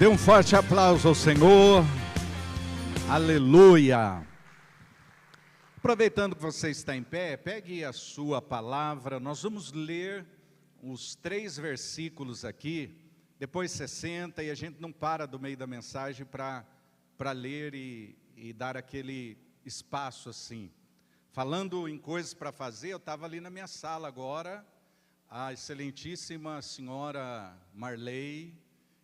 Dê um forte aplauso ao Senhor. Aleluia. Aproveitando que você está em pé, pegue a sua palavra. Nós vamos ler os 3 versículos aqui, depois 60, e a gente não para do meio da mensagem para ler e dar aquele espaço assim. Falando em coisas para fazer, eu estava ali na minha sala agora, a excelentíssima senhora Marley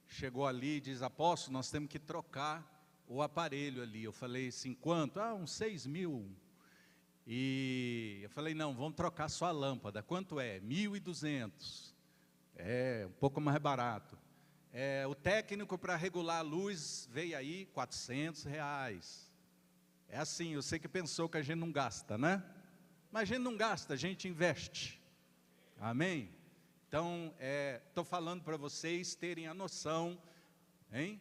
chegou ali e diz: apóstolo, nós temos que trocar o aparelho ali. Eu falei assim, quanto? Uns 6 mil. E eu falei, não, vamos trocar só a lâmpada. Quanto é? 1.200. É, um pouco mais barato. O técnico para regular a luz veio aí, R$400. É assim, eu sei que pensou que a gente não gasta, né? Mas a gente não gasta, a gente investe. Amém? Então, estou falando para vocês terem a noção, hein?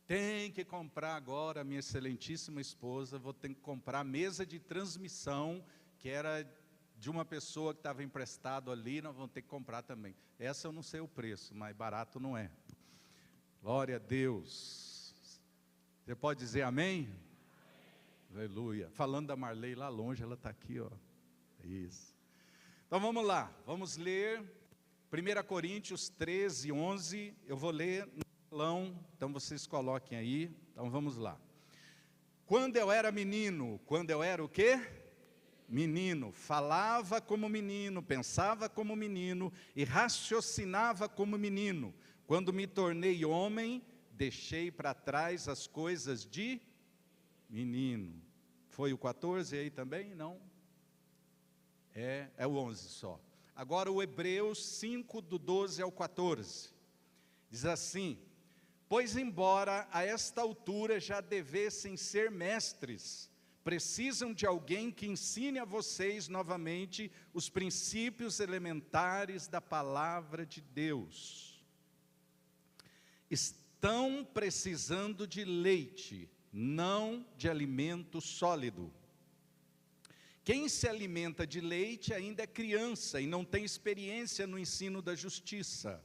Tem que comprar agora, minha excelentíssima esposa, vou ter que comprar a mesa de transmissão, que era de uma pessoa que estava emprestado ali, nós vamos ter que comprar também. Essa eu não sei o preço, mas barato não é. Glória a Deus. Você pode dizer amém? Amém. Aleluia. Falando da Marley lá longe, ela está aqui, ó. Isso. Então vamos lá, vamos ler 1 Coríntios 13, 11, eu vou ler no telão, então vocês coloquem aí, então vamos lá. Quando eu era menino, quando eu era o quê? Menino, falava como menino, pensava como menino e raciocinava como menino. Quando me tornei homem, deixei para trás as coisas de menino. Foi o 14 aí também? Não? É o 11 só. Agora o Hebreus 5, do 12 ao 14. Diz assim: pois embora a esta altura já devessem ser mestres, precisam de alguém que ensine a vocês novamente os princípios elementares da palavra de Deus. Estão precisando de leite, não de alimento sólido. Quem se alimenta de leite ainda é criança e não tem experiência no ensino da justiça.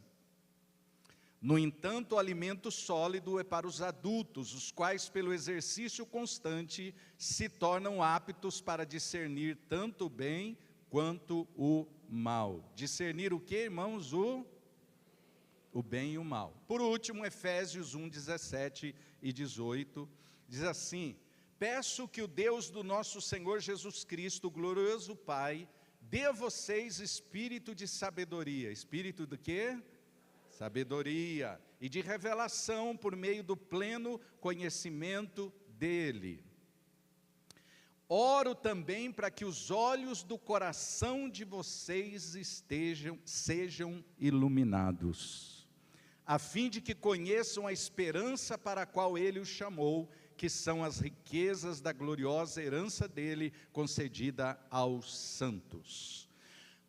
No entanto, o alimento sólido é para os adultos, os quais, pelo exercício constante, se tornam aptos para discernir tanto o bem quanto o mal. Discernir o que, irmãos? O bem e o mal. Por último, Efésios 1, 17 e 18, diz assim: peço que o Deus do nosso Senhor Jesus Cristo, o glorioso Pai, dê a vocês espírito de sabedoria. Espírito do quê? Sabedoria. E de revelação por meio do pleno conhecimento dEle. Oro também para que os olhos do coração de vocês sejam iluminados, a fim de que conheçam a esperança para a qual Ele os chamou, que são as riquezas da gloriosa herança dele, concedida aos santos.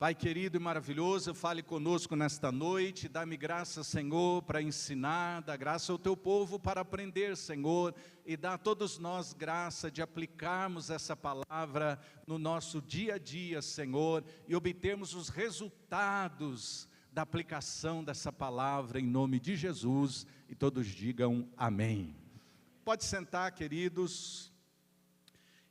Pai querido e maravilhoso, fale conosco nesta noite, dá-me graça, Senhor, para ensinar, dá graça ao teu povo para aprender, Senhor, e dá a todos nós graça de aplicarmos essa palavra no nosso dia a dia, Senhor, e obtermos os resultados da aplicação dessa palavra em nome de Jesus, e todos digam amém. Pode sentar, queridos.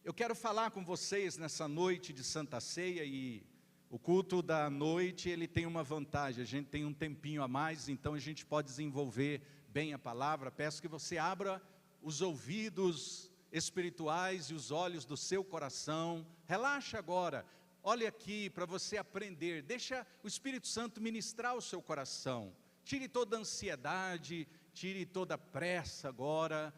Eu quero falar com vocês nessa noite de Santa Ceia, e o culto da noite, ele tem uma vantagem, a gente tem um tempinho a mais, então a gente pode desenvolver bem a palavra. Peço que você abra os ouvidos espirituais e os olhos do seu coração. Relaxa agora, olhe aqui para você aprender, deixa o Espírito Santo ministrar o seu coração. Tire toda a ansiedade, tire toda a pressa agora.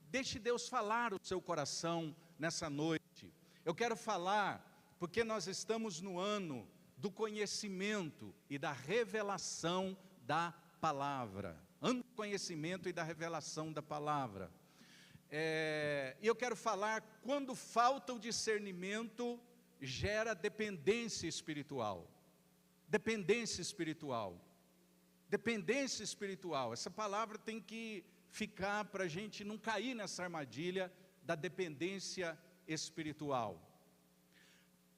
Deixe Deus falar o seu coração nessa noite. Eu quero falar, porque nós estamos no ano do conhecimento e da revelação da palavra. Ano do conhecimento e da revelação da palavra. E eu quero falar, quando falta o discernimento, gera dependência espiritual. Dependência espiritual. Dependência espiritual. Essa palavra tem que ficar para a gente não cair nessa armadilha da dependência espiritual.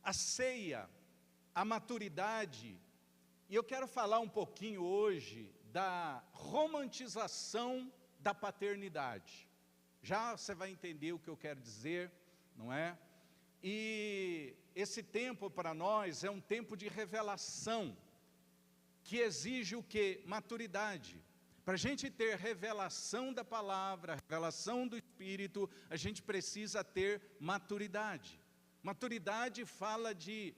A ceia, a maturidade, e eu quero falar um pouquinho hoje da romantização da paternidade. Já você vai entender o que eu quero dizer, não é? E esse tempo para nós é um tempo de revelação, que exige o quê? Maturidade. Para a gente ter revelação da palavra, revelação do Espírito, a gente precisa ter maturidade. Maturidade fala de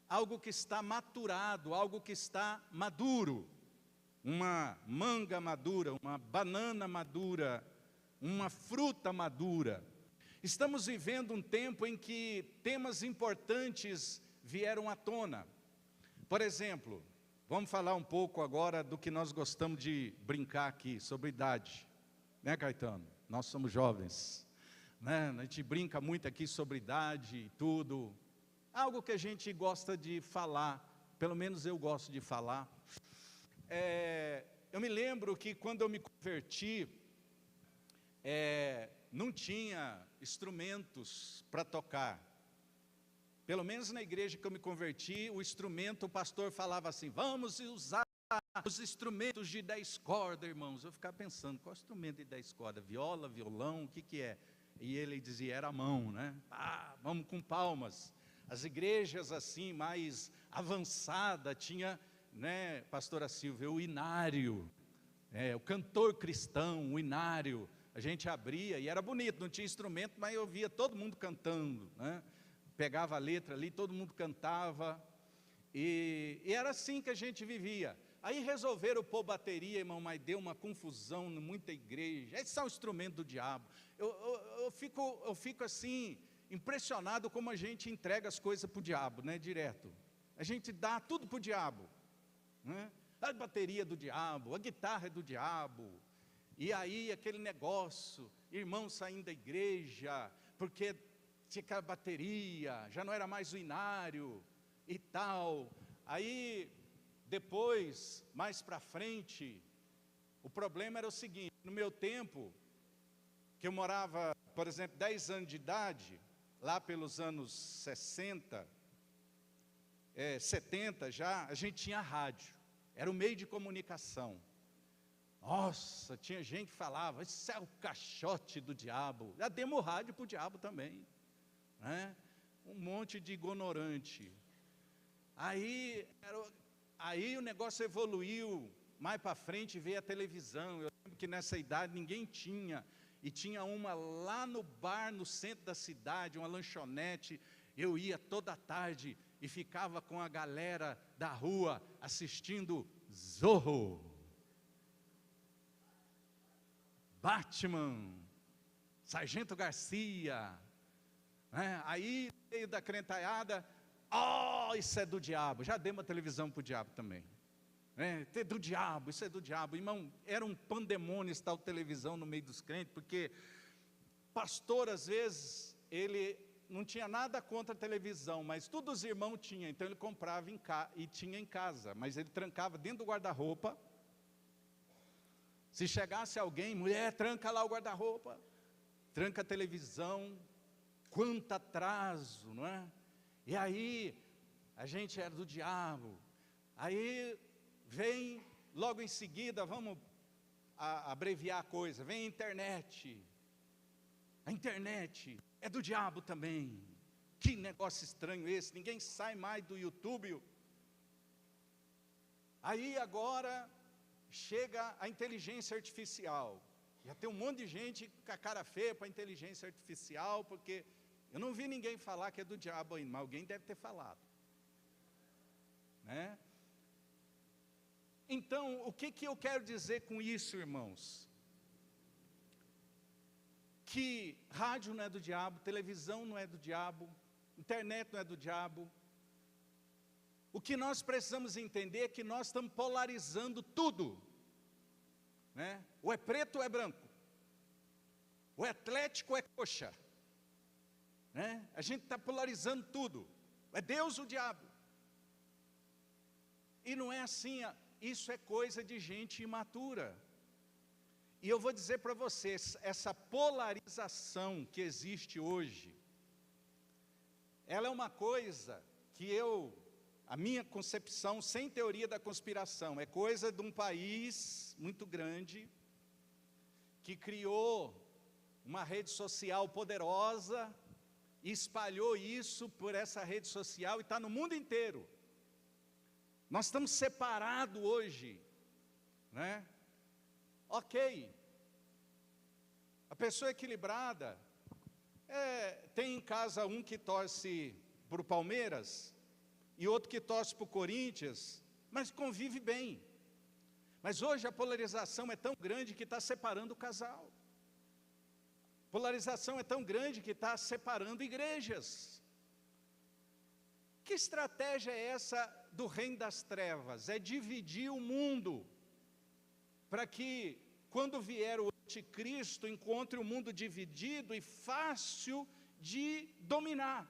algo que está maturado, algo que está maduro. Uma manga madura, uma banana madura, uma fruta madura. Estamos vivendo um tempo em que temas importantes vieram à tona. Por exemplo, vamos falar um pouco agora do que nós gostamos de brincar aqui, sobre idade. Né, Caetano? Nós somos jovens. Né? A gente brinca muito aqui sobre idade e tudo. Algo que a gente gosta de falar, pelo menos eu gosto de falar. Eu me lembro que quando eu me converti, não tinha instrumentos para tocar. Pelo menos na igreja que eu me converti, o instrumento, o pastor falava assim, vamos usar os instrumentos de 10 cordas, irmãos. Eu ficava pensando, qual instrumento de 10 cordas? Viola, violão, o que é? E ele dizia, era a mão, né? Vamos com palmas. As igrejas assim, mais avançadas, tinha, né, pastora Silvia, o inário, o cantor cristão, o inário. A gente abria e era bonito, não tinha instrumento, mas eu via todo mundo cantando, né? Pegava a letra ali, todo mundo cantava, e era assim que a gente vivia. Aí resolveram pôr bateria, irmão, mas deu uma confusão em muita igreja. Esse é um instrumento do diabo. Eu fico assim, impressionado como a gente entrega as coisas para o diabo, né, direto. A gente dá tudo para o diabo, né? A bateria do diabo, a guitarra é do diabo. E aí aquele negócio, irmãos saindo da igreja, porque tinha aquela bateria, já não era mais o inário e tal. Aí, depois, mais para frente, o problema era o seguinte, no meu tempo, que eu morava, por exemplo, 10 anos de idade, lá pelos anos 60, 70 já, a gente tinha rádio, era o meio de comunicação. Nossa, tinha gente que falava, isso é o caixote do diabo. Já demos rádio para o diabo também, né? Um monte de ignorante. Aí o negócio evoluiu, mais para frente veio a televisão. Eu lembro que nessa idade ninguém tinha, e tinha uma lá no bar, no centro da cidade, uma lanchonete. Eu ia toda tarde e ficava com a galera da rua assistindo Zorro, Batman, Sargento Garcia, né? Aí, no meio da crentalhada, isso é do diabo. Já dei uma televisão para o diabo também. É do diabo, isso é do diabo. Irmão, era um pandemônio estar a televisão no meio dos crentes, porque pastor, às vezes, ele não tinha nada contra a televisão, mas todos os irmãos tinham, então ele comprava e tinha em casa, mas ele trancava dentro do guarda-roupa. Se chegasse alguém, mulher, tranca lá o guarda-roupa, tranca a televisão, quanto atraso, não é? E aí, a gente era do diabo. Aí, vem, logo em seguida, vamos abreviar a coisa, vem a internet. A internet é do diabo também. Que negócio estranho esse, ninguém sai mais do YouTube. Aí agora chega a inteligência artificial. Já tem um monte de gente com a cara feia para a inteligência artificial, porque eu não vi ninguém falar que é do diabo ainda, mas alguém deve ter falado, né? Então, o que eu quero dizer com isso, irmãos? Que rádio não é do diabo, televisão não é do diabo, internet não é do diabo. O que nós precisamos entender é que nós estamos polarizando tudo, né? Ou é preto ou é branco, ou é atlético ou é coxa, né? A gente está polarizando tudo, é Deus ou o diabo. E não é assim, isso é coisa de gente imatura. E eu vou dizer para vocês, essa polarização que existe hoje, ela é uma coisa que eu a minha concepção, sem teoria da conspiração, é coisa de um país muito grande, que criou uma rede social poderosa, e espalhou isso por essa rede social, e está no mundo inteiro. Nós estamos separados hoje, né? Ok, a pessoa equilibrada, tem em casa um que torce para o Palmeiras, e outro que torce para o Corinthians, mas convive bem. Mas hoje a polarização é tão grande que está separando o casal. Polarização é tão grande que está separando igrejas. Que estratégia é essa do reino das trevas? É dividir o mundo, para que, quando vier o anticristo, encontre o mundo dividido e fácil de dominar.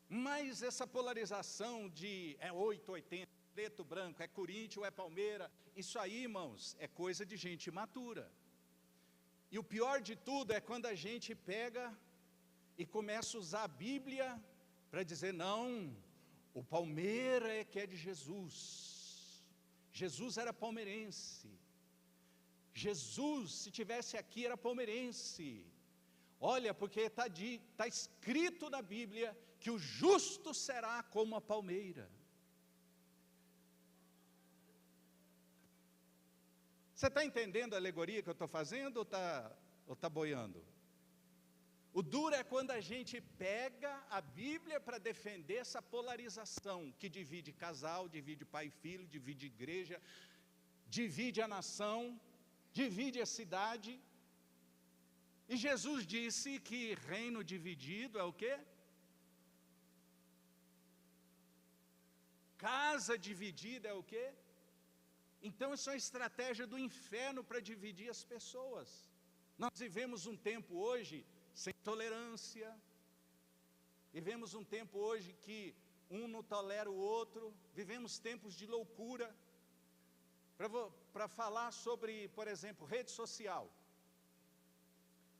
Mas essa polarização de 880, preto, branco, é Corinthians ou é Palmeiras, isso aí, irmãos, é coisa de gente imatura. E o pior de tudo é quando a gente pega e começa a usar a Bíblia para dizer, não, o Palmeiras é que é de Jesus. Jesus era palmeirense. Jesus, se tivesse aqui, era palmeirense. Olha, porque está escrito na Bíblia que o justo será como a palmeira. Você está entendendo a alegoria que eu estou fazendo ou está boiando? O duro é quando a gente pega a Bíblia para defender essa polarização, que divide casal, divide pai e filho, divide igreja, divide a nação, divide a cidade. E Jesus disse que reino dividido é o quê? Casa dividida é o quê? Então isso é uma estratégia do inferno para dividir as pessoas. Nós vivemos um tempo hoje sem tolerância, vivemos um tempo hoje que um não tolera o outro, vivemos tempos de loucura. Para falar sobre, por exemplo, rede social.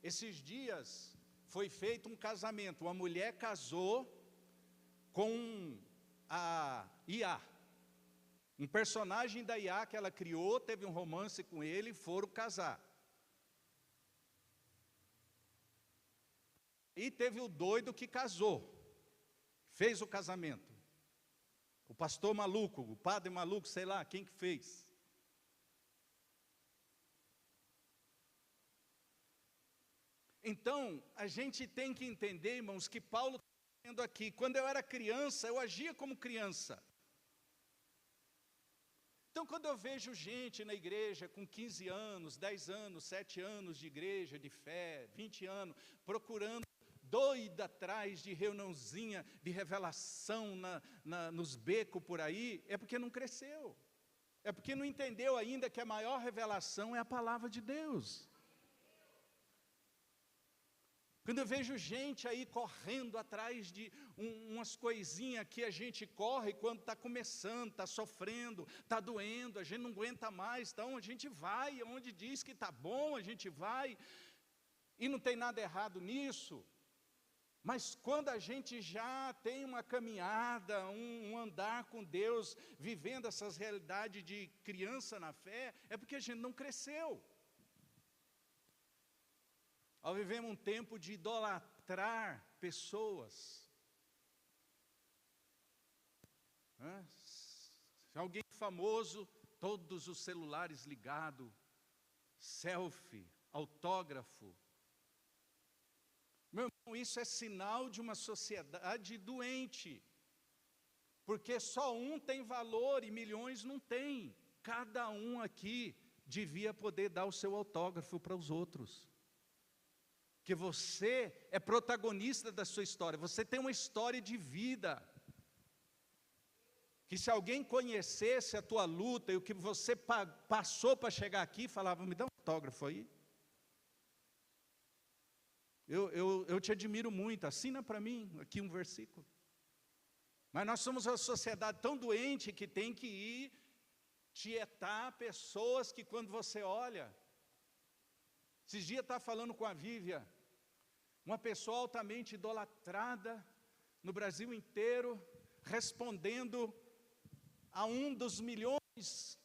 Esses dias foi feito um casamento, uma mulher casou com a IA. Um personagem da IA que ela criou, teve um romance com ele, foram casar. E teve o doido que casou, fez o casamento. O pastor maluco, o padre maluco, sei lá, quem que fez. Então, a gente tem que entender, irmãos, que Paulo está dizendo aqui, quando eu era criança, eu agia como criança. Então, quando eu vejo gente na igreja com 15 anos, 10 anos, 7 anos de igreja, de fé, 20 anos, procurando, doida atrás de reuniãozinha, de revelação nos becos por aí, é porque não cresceu. É porque não entendeu ainda que a maior revelação é a palavra de Deus. Quando eu vejo gente aí correndo atrás de umas coisinhas que a gente corre quando está começando, está sofrendo, está doendo, a gente não aguenta mais, então a gente vai, onde diz que está bom, a gente vai, e não tem nada errado nisso. Mas quando a gente já tem uma caminhada, um andar com Deus, vivendo essas realidades de criança na fé, é porque a gente não cresceu. Ao viver um tempo de idolatrar pessoas, se alguém famoso, todos os celulares ligados, selfie, autógrafo. Meu irmão, isso é sinal de uma sociedade doente, porque só um tem valor e milhões não tem. Cada um aqui devia poder dar o seu autógrafo para os outros. Que você é protagonista da sua história, você tem uma história de vida. Que se alguém conhecesse a tua luta e o que você passou para chegar aqui, falava, me dá um autógrafo aí. Eu te admiro muito, assina para mim aqui um versículo. Mas nós somos uma sociedade tão doente que tem que ir tietar pessoas que quando você olha. Esses dias estava falando com a Vívia, uma pessoa altamente idolatrada no Brasil inteiro, respondendo a um dos milhões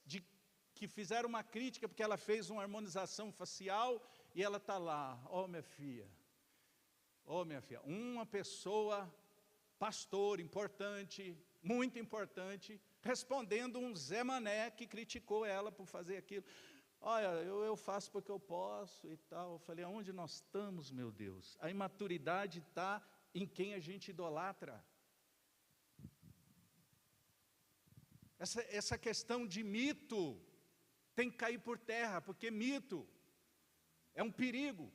que fizeram uma crítica, porque ela fez uma harmonização facial, e ela está lá, minha filha, uma pessoa, pastor importante, muito importante, respondendo um Zé Mané que criticou ela por fazer aquilo. Olha, eu faço porque eu posso e tal. Eu falei, aonde nós estamos, meu Deus? A imaturidade está em quem a gente idolatra. Essa questão de mito tem que cair por terra, porque mito é um perigo.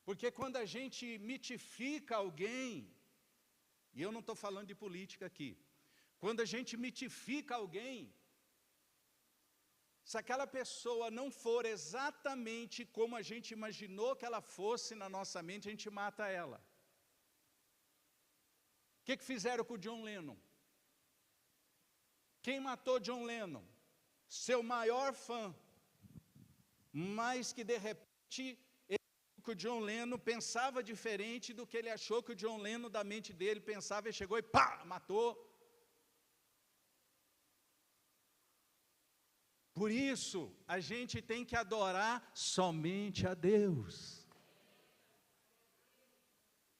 Porque quando a gente mitifica alguém, e eu não estou falando de política aqui, quando a gente mitifica alguém, se aquela pessoa não for exatamente como a gente imaginou que ela fosse na nossa mente, a gente mata ela. O que fizeram com o John Lennon? Quem matou John Lennon? Seu maior fã, mas que de repente que o John Lennon pensava diferente do que ele achou que o John Lennon da mente dele pensava, e chegou e pá, matou. Por isso, a gente tem que adorar somente a Deus.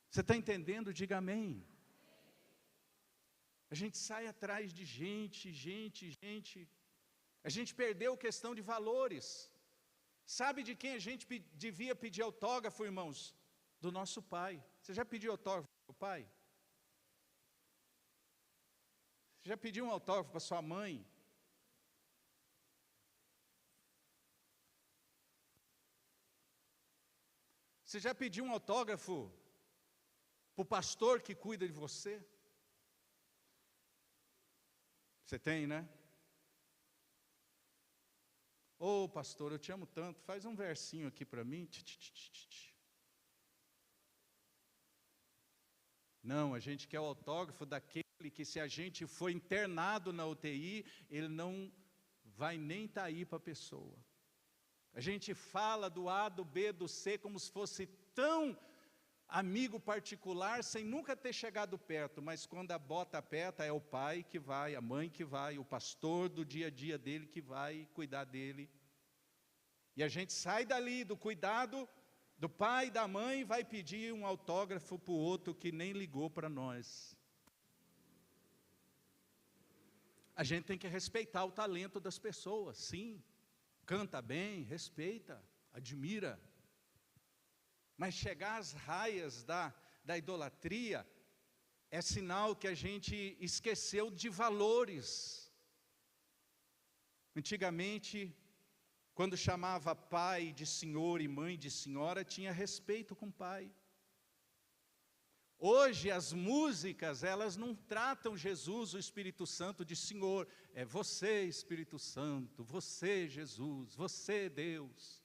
Você está entendendo? Diga amém. A gente sai atrás de gente. A gente perdeu a questão de valores. Sabe de quem a gente devia pedir autógrafo, irmãos? Do nosso pai. Você já pediu autógrafo para o pai? Você já pediu um autógrafo para sua mãe? Você já pediu um autógrafo para o pastor que cuida de você? Você tem, né? Pastor, eu te amo tanto, faz um versinho aqui para mim. Não, a gente quer o autógrafo daquele que, se a gente for internado na UTI, ele não vai nem estar aí para a pessoa. A gente fala do A, do B, do C, como se fosse tão amigo particular, sem nunca ter chegado perto, mas quando a bota aperta, é o pai que vai, a mãe que vai, o pastor do dia a dia dele que vai cuidar dele. E a gente sai dali do cuidado do pai e da mãe e vai pedir um autógrafo para o outro que nem ligou para nós. A gente tem que respeitar o talento das pessoas, sim. Canta bem, respeita, admira. Mas chegar às raias da idolatria é sinal que a gente esqueceu de valores. Antigamente, quando chamava pai de senhor e mãe de senhora, tinha respeito com o pai. Hoje as músicas, elas não tratam Jesus, o Espírito Santo, de Senhor. É você, Espírito Santo, você, Jesus, você, Deus.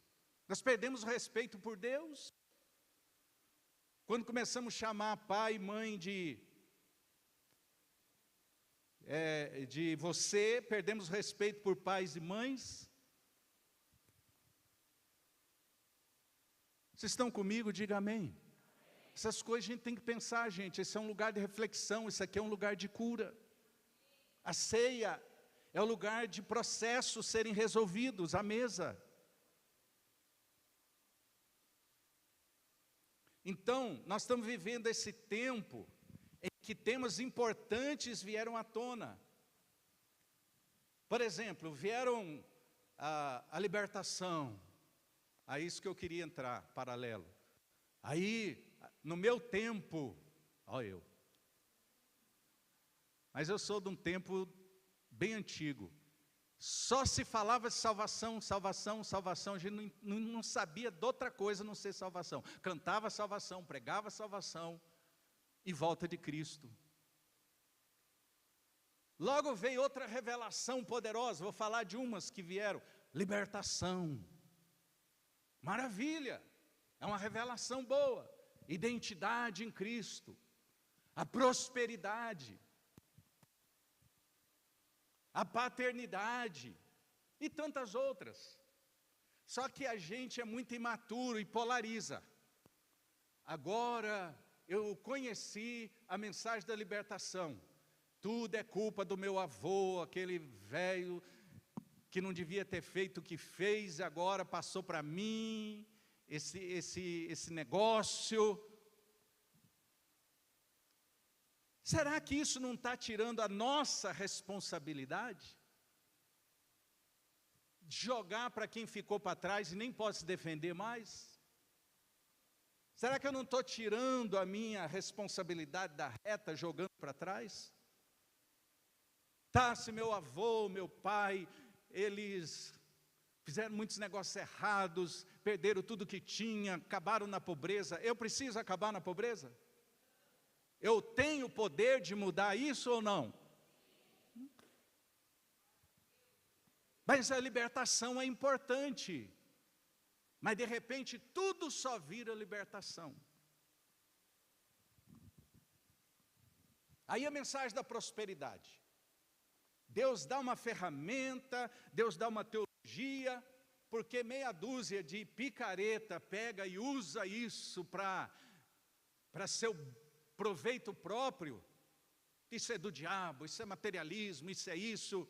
Nós perdemos o respeito por Deus. Quando começamos a chamar pai e mãe de você, perdemos o respeito por pais e mães. Vocês estão comigo? Diga amém. Essas coisas a gente tem que pensar, gente. Esse é um lugar de reflexão, isso aqui é um lugar de cura. A ceia é o lugar de processos serem resolvidos, a mesa. Então, nós estamos vivendo esse tempo em que temas importantes vieram à tona. Por exemplo, vieram a libertação. É isso que eu queria entrar, paralelo. Aí, no meu tempo, mas eu sou de um tempo bem antigo, só se falava de salvação, salvação, salvação, a gente não sabia de outra coisa a não ser salvação. Cantava salvação, pregava salvação e volta de Cristo. Logo veio outra revelação poderosa, vou falar de umas que vieram, libertação. Maravilha, é uma revelação boa. Identidade em Cristo, a prosperidade, a paternidade e tantas outras. Só que a gente é muito imaturo e polariza. Agora eu conheci a mensagem da libertação. Tudo é culpa do meu avô, aquele velho que não devia ter feito o que fez, agora passou para mim esse negócio. Será que isso não está tirando a nossa responsabilidade? Jogar para quem ficou para trás e nem pode se defender mais? Será que eu não estou tirando a minha responsabilidade da reta, jogando para trás? Tá, se meu avô, meu pai, eles fizeram muitos negócios errados, perderam tudo que tinha, acabaram na pobreza, eu preciso acabar na pobreza? Eu tenho poder de mudar isso ou não? Mas a libertação é importante. Mas de repente tudo só vira libertação. Aí a mensagem da prosperidade. Deus dá uma ferramenta, Deus dá uma teologia, porque meia dúzia de picareta pega e usa isso para seu proveito próprio. Isso é do diabo, isso é materialismo, isso é isso.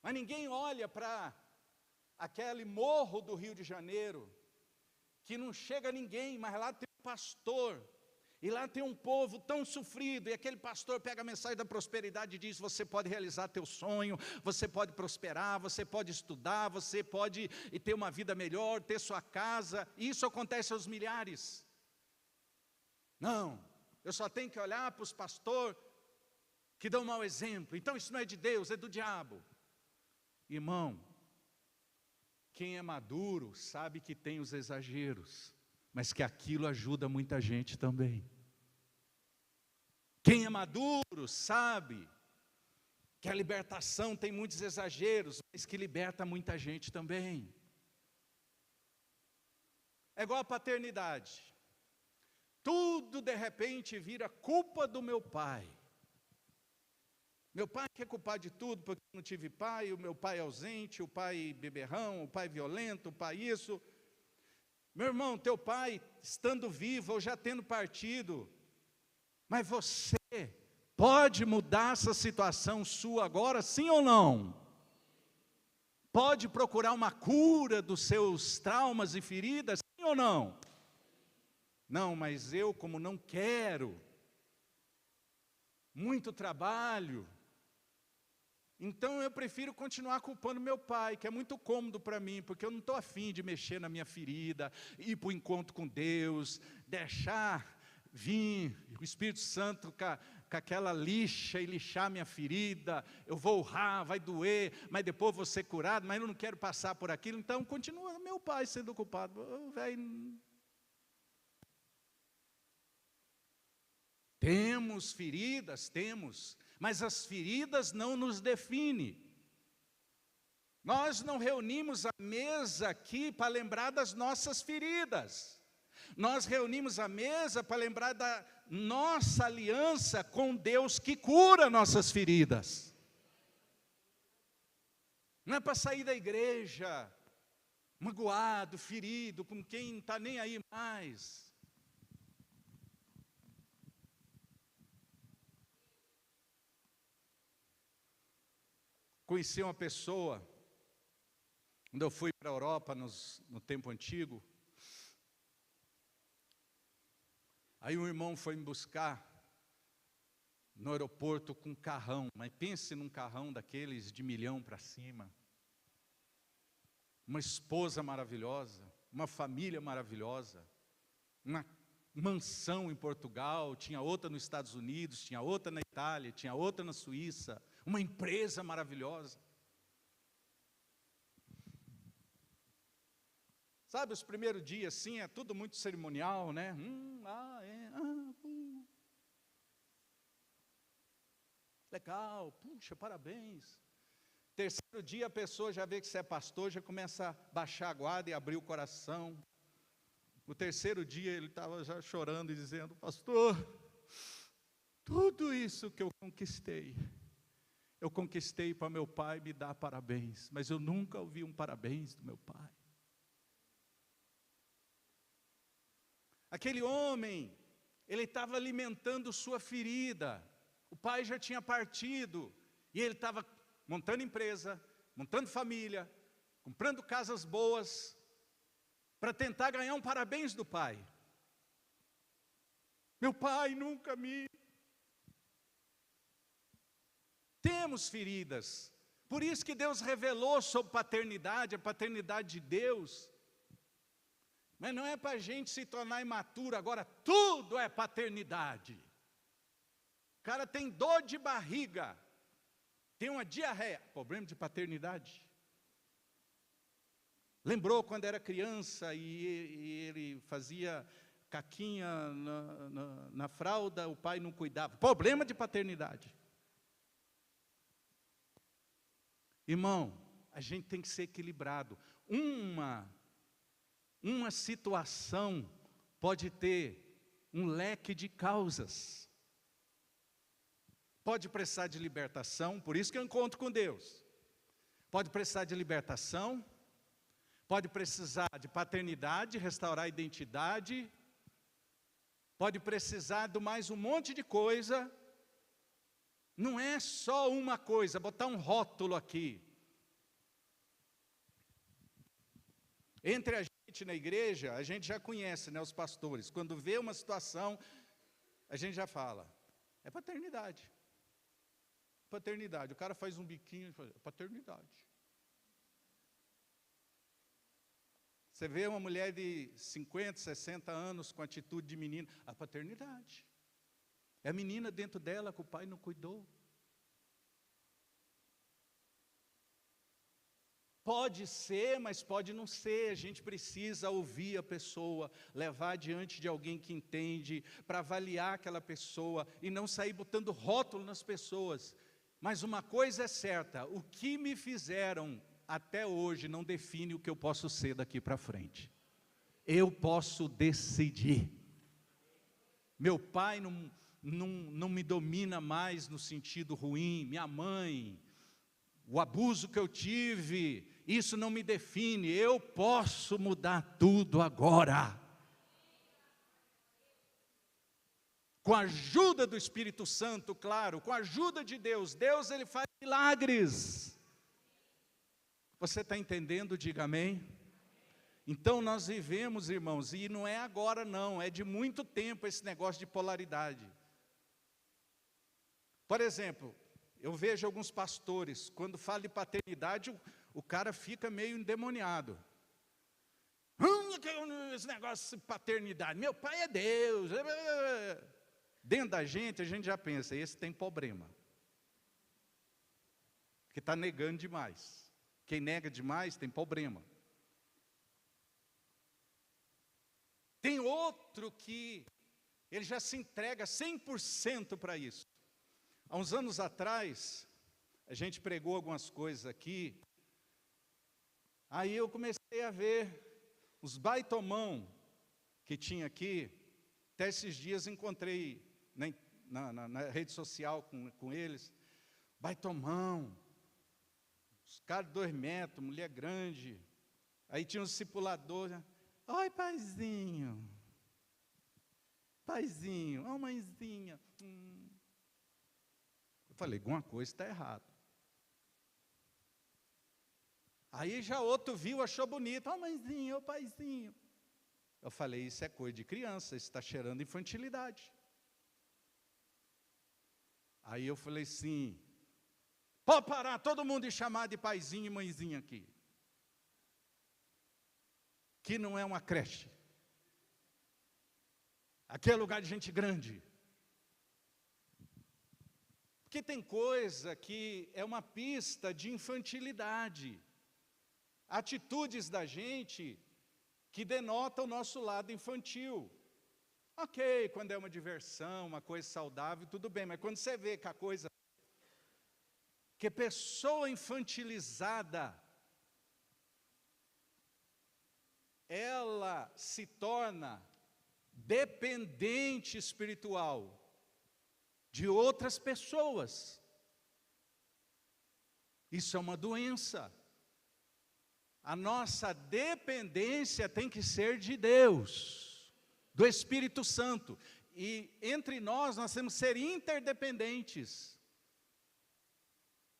Mas ninguém olha para aquele morro do Rio de Janeiro, que não chega ninguém, mas lá tem um pastor, e lá tem um povo tão sofrido, e aquele pastor pega a mensagem da prosperidade e diz: você pode realizar teu sonho, você pode prosperar, você pode estudar, você pode ter uma vida melhor, ter sua casa. E isso acontece aos milhares. Não, eu só tenho que olhar para os pastores que dão mau exemplo. Então isso não é de Deus, é do diabo. Irmão, quem é maduro sabe que tem os exageros, mas que aquilo ajuda muita gente também. Quem é maduro sabe que a libertação tem muitos exageros, mas que liberta muita gente também. É igual a paternidade. Tudo de repente vira culpa do meu pai. Meu pai que é culpado de tudo, porque eu não tive pai, o meu pai é ausente, o pai beberrão, o pai violento, o pai isso. Meu irmão, teu pai estando vivo ou já tendo partido, mas você pode mudar essa situação sua agora, sim ou não? Pode procurar uma cura dos seus traumas e feridas, sim ou não? Não, mas eu como não quero, muito trabalho, então eu prefiro continuar culpando meu pai, que é muito cômodo para mim, porque eu não estou afim de mexer na minha ferida, ir para o encontro com Deus, deixar vir o Espírito Santo com aquela lixa e lixar minha ferida. Eu vou urrar, vai doer, mas depois vou ser curado, mas eu não quero passar por aquilo. Então continua meu pai sendo culpado. Temos feridas, temos, mas as feridas não nos definem. Nós não reunimos a mesa aqui para lembrar das nossas feridas. Nós reunimos a mesa para lembrar da nossa aliança com Deus que cura nossas feridas. Não é para sair da igreja magoado, ferido, com quem não está nem aí mais. Conheci uma pessoa, quando eu fui para a Europa no tempo antigo, aí um irmão foi me buscar no aeroporto com um carrão, mas pense num carrão daqueles de 1 milhão para cima, uma esposa maravilhosa, uma família maravilhosa, uma mansão em Portugal, tinha outra nos Estados Unidos, tinha outra na Itália, tinha outra na Suíça, uma empresa maravilhosa. Sabe, os primeiros dias assim, é tudo muito cerimonial, né? Legal, puxa, parabéns. Terceiro dia a pessoa já vê que você é pastor, já começa a baixar a guarda e abrir o coração. No terceiro dia ele estava já chorando e dizendo: pastor, tudo isso que eu conquistei para meu pai me dar parabéns, mas eu nunca ouvi um parabéns do meu pai. Aquele homem, ele estava alimentando sua ferida. O pai já tinha partido. E ele estava montando empresa, montando família, comprando casas boas, para tentar ganhar um parabéns do pai. Meu pai nunca me... Temos feridas. Por isso que Deus revelou sobre paternidade, a paternidade de Deus. Mas não é para a gente se tornar imaturo, agora tudo é paternidade. O cara tem dor de barriga, tem uma diarreia, problema de paternidade. Lembrou quando era criança e ele fazia caquinha na fralda, o pai não cuidava, problema de paternidade. Irmão, a gente tem que ser equilibrado. Uma situação pode ter um leque de causas. Pode precisar de libertação, por isso que eu encontro com Deus. Pode precisar de libertação, pode precisar de paternidade, restaurar a identidade, pode precisar de mais um monte de coisa. Não é só uma coisa, botar um rótulo aqui. Entre a gente na igreja, a gente já conhece, né, os pastores. Quando vê uma situação, a gente já fala, é paternidade. Paternidade. O cara faz um biquinho e fala, paternidade. Você vê uma mulher de 50, 60 anos com atitude de menina, a paternidade. É a menina dentro dela que o pai não cuidou. Pode ser, mas pode não ser. A gente precisa ouvir a pessoa, levar diante de alguém que entende, para avaliar aquela pessoa e não sair botando rótulo nas pessoas. Mas uma coisa é certa, o que me fizeram até hoje não define o que eu posso ser daqui para frente. Eu posso decidir. Meu pai não me domina mais no sentido ruim, minha mãe, o abuso que eu tive, isso não me define, eu posso mudar tudo agora. Com a ajuda do Espírito Santo, claro, com a ajuda de Deus, Deus ele faz milagres. Você está entendendo? Diga amém. Então nós vivemos, irmãos, e não é agora não, é de muito tempo esse negócio de polaridade. Por exemplo, eu vejo alguns pastores, quando fala de paternidade, o cara fica meio endemoniado. Esse negócio de paternidade, meu pai é Deus. Dentro da gente, a gente já pensa, esse tem problema. Porque está negando demais. Quem nega demais tem problema. Tem outro que ele já se entrega 100% para isso. Há uns anos atrás, a gente pregou algumas coisas aqui, aí eu comecei a ver os baitomão que tinha aqui. Até esses dias encontrei na rede social com eles, baitomão, os caras de 2 metros, mulher grande, aí tinha um discipulador, oi paizinho, ó mãezinha, Eu falei, alguma coisa está errada. Aí já outro viu, achou bonito, ó mãezinha, ó paizinho. Eu falei, isso é coisa de criança, isso está cheirando infantilidade. Aí eu falei assim, pode parar todo mundo de chamar de paizinho e mãezinha aqui. Que não é uma creche. Aqui é lugar de gente grande. Porque tem coisa que é uma pista de infantilidade. Atitudes da gente que denotam o nosso lado infantil. Ok, quando é uma diversão, uma coisa saudável, tudo bem. Mas quando você vê que a coisa... Que pessoa infantilizada, ela se torna dependente espiritual de outras pessoas. Isso é uma doença. A nossa dependência tem que ser de Deus. do Espírito Santo. E entre nós temos que ser interdependentes.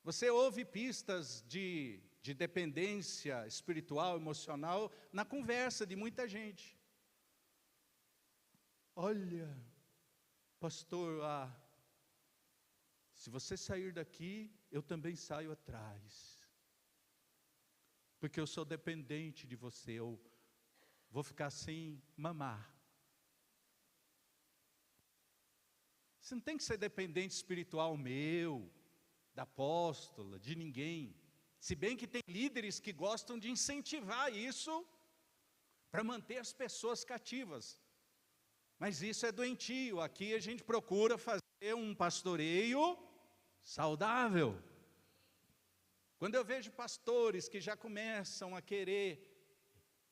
Você ouve pistas de dependência espiritual, emocional, na conversa de muita gente. Olha, pastor, se você sair daqui, eu também saio atrás. Porque eu sou dependente de você, eu vou ficar sem mamar. Você não tem que ser dependente espiritual meu, da apóstola, de ninguém. Se bem que tem líderes que gostam de incentivar isso para manter as pessoas cativas. Mas isso é doentio. Aqui a gente procura fazer um pastoreio saudável. Quando eu vejo pastores que já começam a querer,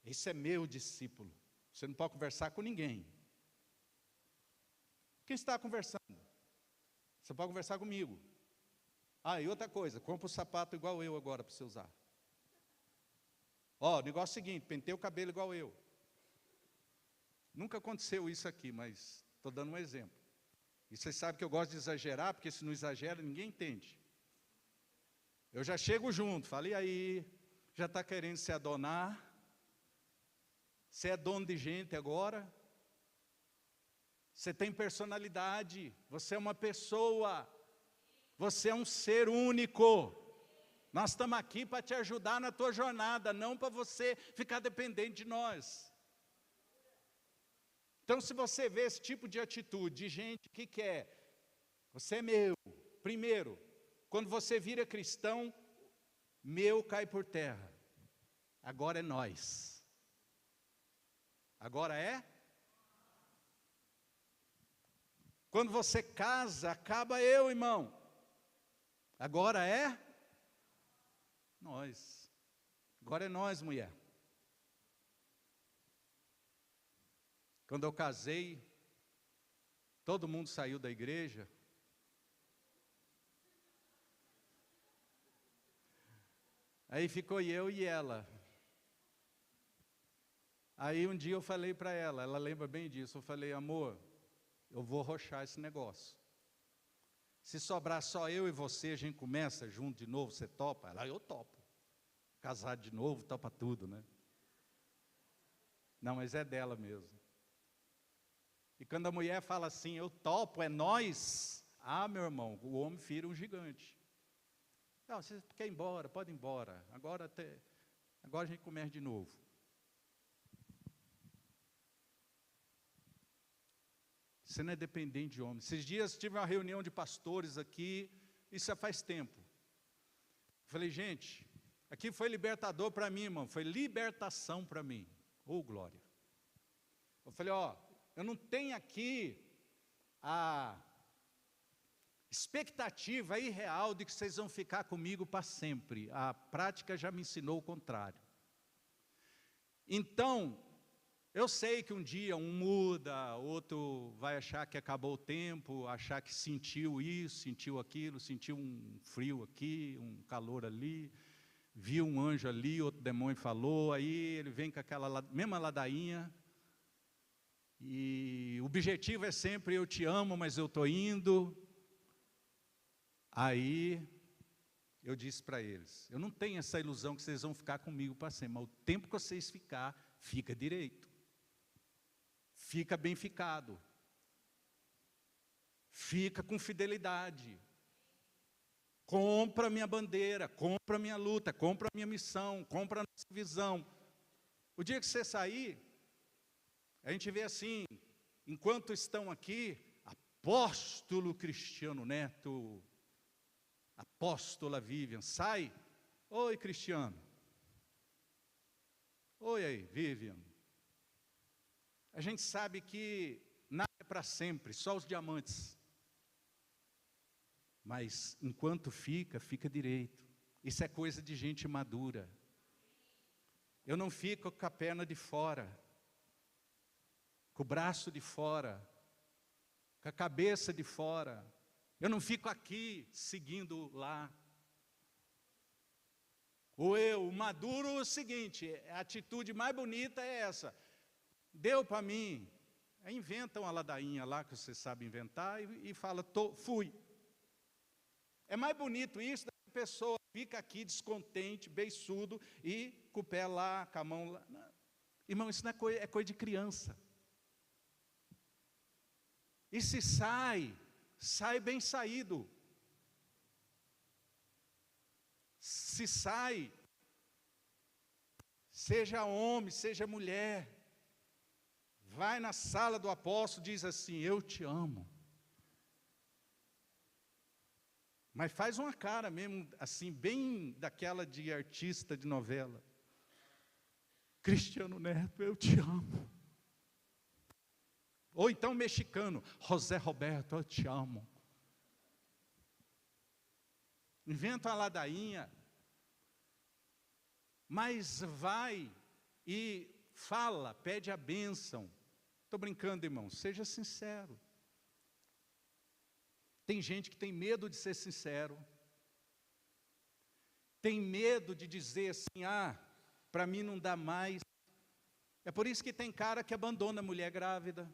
esse é meu discípulo, você não pode conversar com ninguém. Quem está conversando? Você pode conversar comigo. E outra coisa, compra um sapato igual eu agora para você usar. O negócio é o seguinte, pentei o cabelo igual eu. Nunca aconteceu isso aqui, mas estou dando um exemplo. E vocês sabem que eu gosto de exagerar, porque se não exagera, ninguém entende. Eu já chego junto, falei aí, já está querendo se adonar? Você é dono de gente agora? Você tem personalidade, você é uma pessoa, você é um ser único. Nós estamos aqui para te ajudar na tua jornada, não para você ficar dependente de nós. Então, se você vê esse tipo de atitude, de gente que quer, você é meu. Primeiro, quando você vira cristão, meu cai por terra. Agora é nós. Agora é? Quando você casa, acaba eu, irmão. Agora é? Nós. Agora é nós, mulher. Quando eu casei, todo mundo saiu da igreja. Aí ficou eu e ela. Aí um dia eu falei para ela lembra bem disso, eu falei, amor, eu vou rochar esse negócio. Se sobrar só eu e você, a gente começa junto de novo, você topa? Ela, eu topo. Casar de novo, topa tudo, né? Não, mas é dela mesmo. E quando a mulher fala assim, eu topo, é nós. Meu irmão, o homem vira um gigante. Não, você quer ir embora, pode ir embora. Agora a gente começa de novo. Você não é dependente de homem. Esses dias tive uma reunião de pastores aqui, isso já faz tempo. Falei, gente, aqui foi libertador para mim, irmão, foi libertação para mim. Glória. Eu falei, eu não tenho aqui a expectativa irreal de que vocês vão ficar comigo para sempre. A prática já me ensinou o contrário. Então, eu sei que um dia um muda, outro vai achar que acabou o tempo, achar que sentiu isso, sentiu aquilo, sentiu um frio aqui, um calor ali, viu um anjo ali, outro demônio falou, aí ele vem com aquela mesma ladainha, e o objetivo é sempre, eu te amo, mas eu estou indo. Aí, eu disse para eles, eu não tenho essa ilusão que vocês vão ficar comigo para sempre, mas o tempo que vocês ficar, fica direito. Fica bem ficado. Fica com fidelidade. Compra a minha bandeira, compra a minha luta, compra a minha missão, compra a nossa visão. O dia que você sair, a gente vê assim, enquanto estão aqui, apóstolo Cristiano Neto, apóstola Vivian, sai, oi Cristiano, oi aí Vivian. A gente sabe que nada é para sempre, só os diamantes. Mas enquanto fica, fica direito. Isso é coisa de gente madura. Eu não fico com a perna de fora, com o braço de fora, com a cabeça de fora. Eu não fico aqui seguindo lá. O maduro é o seguinte, a atitude mais bonita é essa. Deu para mim, Aí inventam a ladainha lá, que você sabe inventar, e fala, fui. É mais bonito isso, da pessoa fica aqui descontente, beiçudo, e com o pé lá, com a mão lá. Não. Irmão, isso não é coisa de criança. E se sai bem saído. Se sai, seja homem, seja mulher, vai na sala do apóstolo e diz assim, eu te amo. Mas faz uma cara mesmo, assim, bem daquela de artista de novela. Cristiano Neto, eu te amo. Ou então mexicano, José Roberto, eu te amo. Inventa uma ladainha, mas vai e fala, pede a bênção. Estou brincando, irmão, seja sincero. Tem gente que tem medo de ser sincero. Tem medo de dizer assim, para mim não dá mais. É por isso que tem cara que abandona a mulher grávida.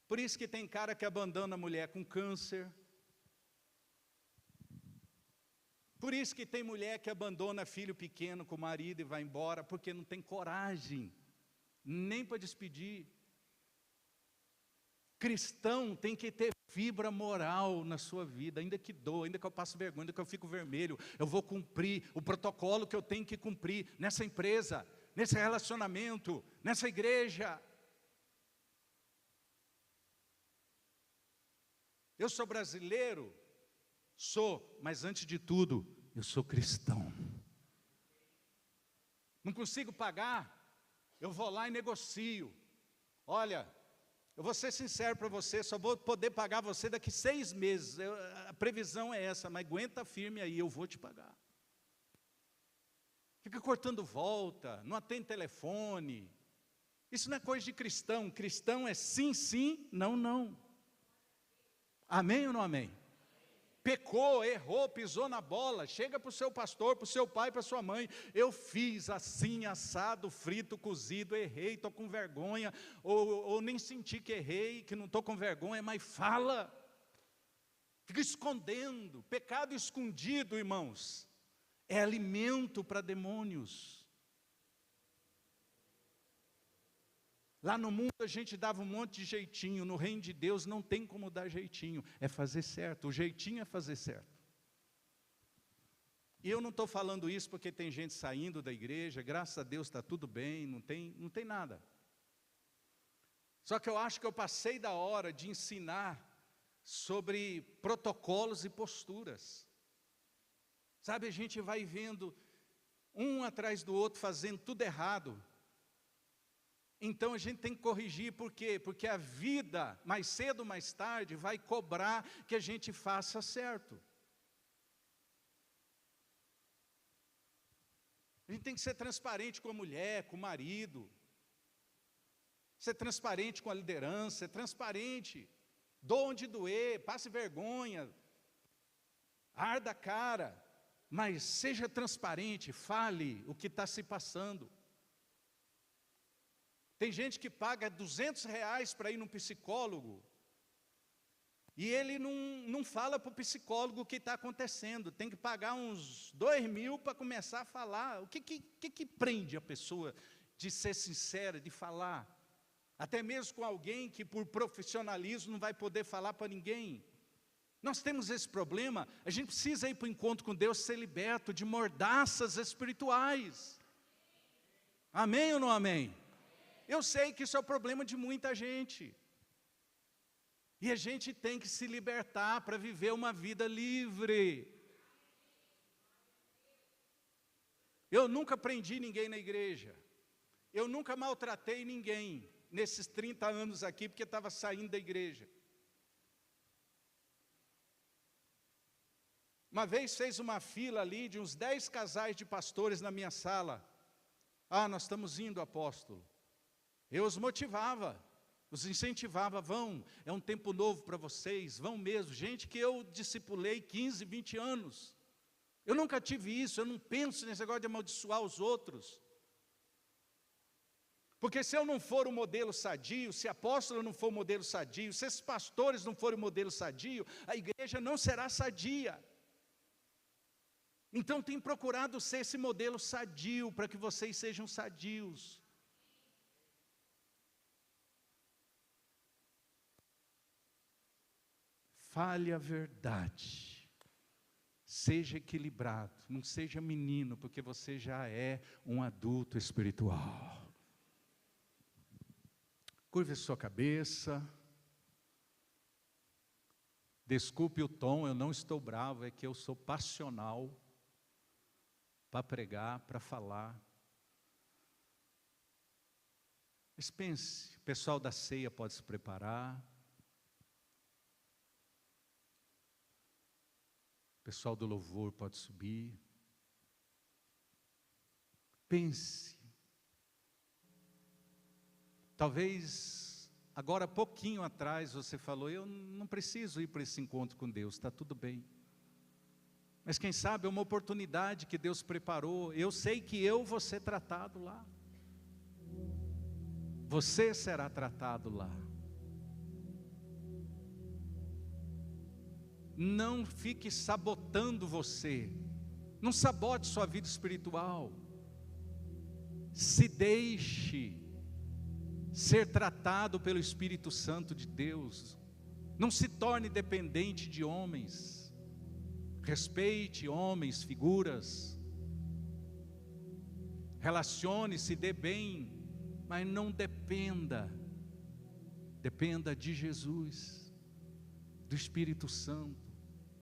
Por isso que tem cara que abandona a mulher com câncer. Por isso que tem mulher que abandona filho pequeno com o marido e vai embora, porque não tem coragem, nem para despedir. Cristão tem que ter fibra moral na sua vida, ainda que doa, ainda que eu passe vergonha, ainda que eu fico vermelho, eu vou cumprir o protocolo que eu tenho que cumprir nessa empresa, nesse relacionamento, nessa igreja. Eu sou brasileiro? Sou, mas antes de tudo, eu sou cristão. Não consigo pagar? Eu vou lá e negocio. Olha, eu vou ser sincero para você, só vou poder pagar você daqui 6 meses. A previsão é essa, mas aguenta firme aí, eu vou te pagar. Fica cortando volta, não atende telefone. Isso não é coisa de cristão. Cristão é sim, sim, não, não. Amém ou não amém? Pecou, errou, pisou na bola, chega para o seu pastor, para o seu pai, para a sua mãe, eu fiz assim, assado, frito, cozido, errei, estou com vergonha, ou nem senti que errei, que não estou com vergonha, mas fala, fica escondendo. Pecado escondido, irmãos, é alimento para demônios. Lá no mundo a gente dava um monte de jeitinho, no reino de Deus não tem como dar jeitinho, é fazer certo, o jeitinho é fazer certo. E eu não estou falando isso porque tem gente saindo da igreja, graças a Deus está tudo bem, não tem nada. Só que eu acho que eu passei da hora de ensinar sobre protocolos e posturas. Sabe, a gente vai vendo um atrás do outro fazendo tudo errado. Então a gente tem que corrigir, por quê? Porque a vida, mais cedo ou mais tarde, vai cobrar que a gente faça certo. A gente tem que ser transparente com a mulher, com o marido, ser transparente com a liderança, ser transparente, doa onde doer, passe vergonha, arda a cara, mas seja transparente, fale o que está se passando. Tem gente que paga R$200 para ir num psicólogo, e ele não fala para o psicólogo o que está acontecendo, tem que pagar uns 2.000 para começar a falar. O que prende a pessoa de ser sincera, de falar? Até mesmo com alguém que por profissionalismo não vai poder falar para ninguém. Nós temos esse problema, a gente precisa ir para o encontro com Deus, ser liberto de mordaças espirituais. Amém ou não amém? Eu sei que isso é o problema de muita gente. E a gente tem que se libertar para viver uma vida livre. Eu nunca prendi ninguém na igreja. Eu nunca maltratei ninguém nesses 30 anos aqui, porque estava saindo da igreja. Uma vez fez uma fila ali de uns 10 casais de pastores na minha sala. Nós estamos indo, apóstolo. Eu os motivava, os incentivava, vão, é um tempo novo para vocês, vão mesmo. Gente que eu discipulei 15, 20 anos. Eu nunca tive isso, eu não penso nesse negócio de amaldiçoar os outros. Porque se eu não for o modelo sadio, se apóstolo não for o modelo sadio, se esses pastores não forem o modelo sadio, a igreja não será sadia. Então tem procurado ser esse modelo sadio, para que vocês sejam sadios. Fale a verdade. Seja equilibrado, não seja menino, porque você já é um adulto espiritual. Curve a sua cabeça. Desculpe o tom, eu não estou bravo, é que eu sou passional para pregar, para falar. Mas pense, o pessoal da ceia pode se preparar. O pessoal do louvor pode subir. Pense. Talvez, agora pouquinho atrás, você falou, eu não preciso ir para esse encontro com Deus, está tudo bem. Mas quem sabe é uma oportunidade que Deus preparou. Eu sei que eu vou ser tratado lá. Você será tratado lá. Não fique sabotando você. Não sabote sua vida espiritual. Se deixe ser tratado pelo Espírito Santo de Deus. Não se torne dependente de homens. Respeite homens, figuras. Relacione-se, dê bem, mas não dependa. Dependa de Jesus, do Espírito Santo.